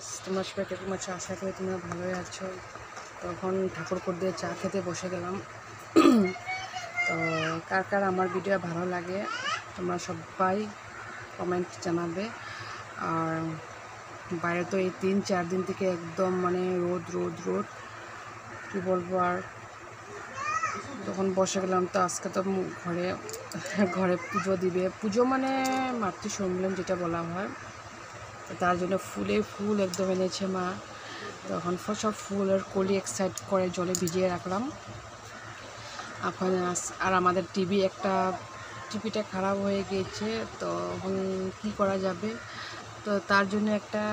Guys, তোমরা সবাই কিরকম আছো? আশা করি তোমরা ভালোই আছো। তখন ঠাকুরপুর দিয়ে চা খেতে বসে গেলাম। তো কার কার আমার ভিডিও ভালো লাগে তোমরা সবাই কমেন্ট জানাবে। আর বাইরে তো এই 3-4 দিন থেকে একদম মানে রোদ রোদ রোদ, কী বলবো। আর তখন বসে গেলাম। তো আজকে তো ঘরে ঘরে পুজো দিবে। পুজো মানে মাতৃ সম্মেলন যেটা বলা হয়, তার জন্য ফুলে ফুল একদম এনেছে মা। তখন সব ফুলের কলি এক সাইড করে জলে ভিজিয়ে রাখলাম। এখন আর আমাদের টিভিটা খারাপ হয়ে গিয়েছে। তো এখন কী করা যাবে? তো তার জন্য একটা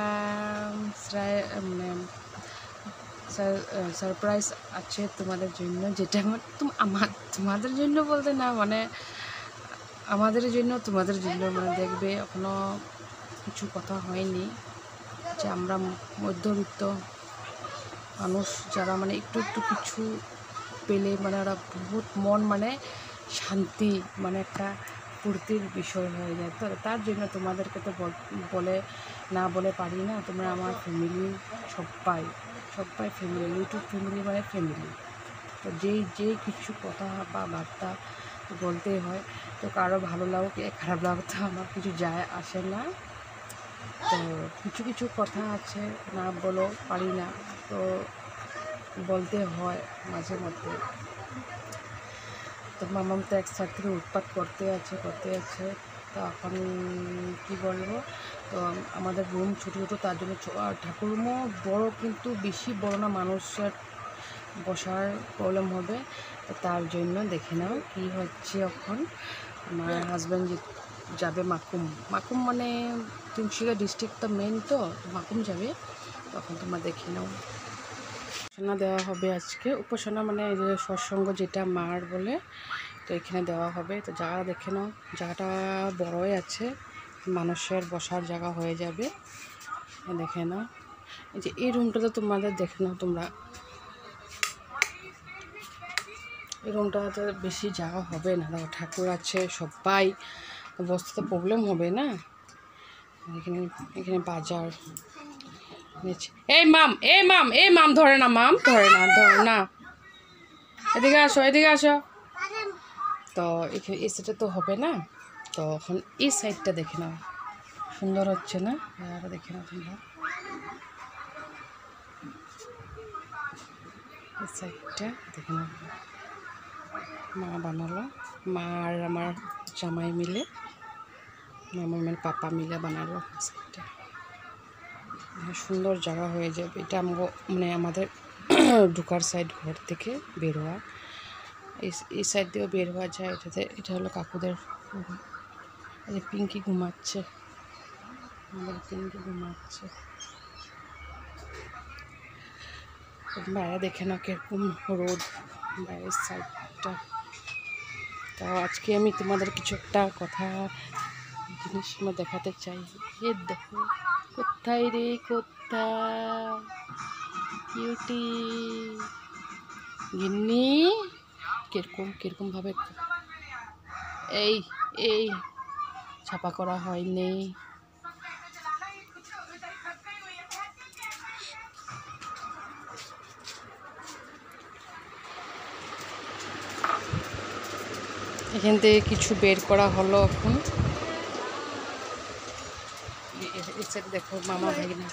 মানে সারপ্রাইজ আছে তোমাদের জন্য, যেটা তোমাদের জন্য বলতে না, মানে আমাদের জন্য তোমাদের জন্য। মানে দেখবে এখনও কিছু কথা হয়নি যে আমরা মধ্যবিত্ত মানুষ যারা মানে একটু একটু কিছু পেলে মানে ওরা বহুত মন মানে শান্তি, মানে একটা ফুর্তির বিষয় হয়ে যায়। তো তার জন্য তোমাদেরকে তো না বলে পারি না। তোমরা আমার ফ্যামিলি, সবাই ফ্যামিলি, ইউটিউব ফ্যামিলি মানে ফ্যামিলি। তো যেই কিছু কথা বা বার্তা বলতেই হয়। তো কারো ভালো লাগুক খারাপ লাগুক তো আমার কিছু যায় আসে না। তো কিছু কথা আছে না বলো পারি না, তো বলতে হয় মাঝে মধ্যে। তো মামাম তো এক সাইড থেকে উৎপাত করতে আছে। তো এখন কী বলবো, তো আমাদের রুম ছোটো ছোটো, তার জন্য ঠাকুরমো বড় কিন্তু বেশি বড় না, মানুষের বসার প্রবলেম হবে। তো তার জন্য দেখে নাও কী হচ্ছে। এখন আমার হাজব্যান্ড যাবে মাকুম মানে তিনশিকা ডিস্ট্রিক্ট তো মেন, তো মাকুম যাবে। তখন তোমরা দেখে নাও। উপাসনা দেওয়া হবে আজকে। উপাসনা মানে এই যে সৎসঙ্গ যেটা মার বলে, তো এখানে দেওয়া হবে। তো জায়গা দেখে নাও, জায়গাটা বড়ই আছে, মানুষের বসার জায়গা হয়ে যাবে। দেখে নাও এই যে এই রুমটাতে তোমাদের দেখে নাও তোমরা, এই রুমটাতে বেশি জায়গা হবে না। দেখো ঠাকুর আছে, সবাই বসতে তো প্রবলেম হবে না। এখানে বাজার। এই মাম ধরে না, এদিকে আসো। তো এখানে এই সাইডে তো হবে না। তো এখন এই সাইডটা দেখে নাও, সুন্দর হচ্ছে না? আর দেখে নাও তোমরা এই সাইডটা দেখে নাও। মা বানালো, মা আর আমার জামাই মিলে, আমার পাপা মিলে বানালো সাইডটা। সুন্দর জায়গা হয়ে যাবে। এটা মানে আমাদের ঢুকার সাইড, ঘর থেকে বের হওয়া। এই সাইড দিয়েও বের হওয়া যায়। এটা হলো কাকুদের। এই পিঙ্কি ঘুমাচ্ছে, বাইরে দেখে না কিরকম রোদ বাইরের সাইডটা। তো আজকে আমি তোমাদের কিছু একটা জিনিস দেখাতে চাই। এ দেখো, কোথায় কিউটি গিন্নি কিরকম ভাবে এই ছাপা করা হয়নি। এখান থেকে কিছু বের করা হলো। এখন দেখো মামা ভাগিনা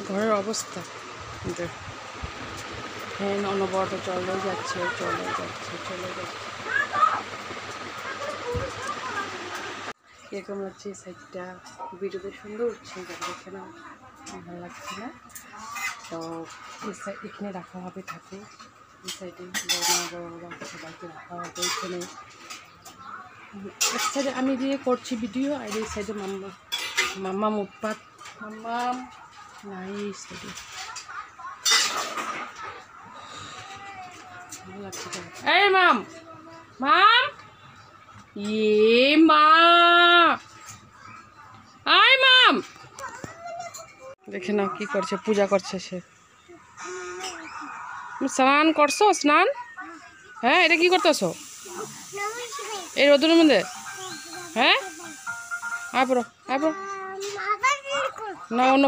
ঘরের অবস্থা, ফ্যান অনবরত চলে যাচ্ছে। এরকম হচ্ছে সাইডটা। ভিডিওতে সুন্দর উঠছে, দেখে না ভালো লাগছে না? তো এখানে রাখা হবে ঠাকুর। এই সাইডে বড় সবাইকে রাখা হবে এখানে। এক সাইডে আমি দিয়ে করছি ভিডিও, আর এই সাইডে মাম্মা উৎপাত, নাই এই সাইডে ভালো লাগছে। এই মাম দেখে নাও কি করছে, পূজা করছে সে। স্নান করছো? স্নান? হ্যাঁ, এটা কি করতেছো এই রোদের মধ্যে? হ্যাঁ আয় পড়ো না অন্য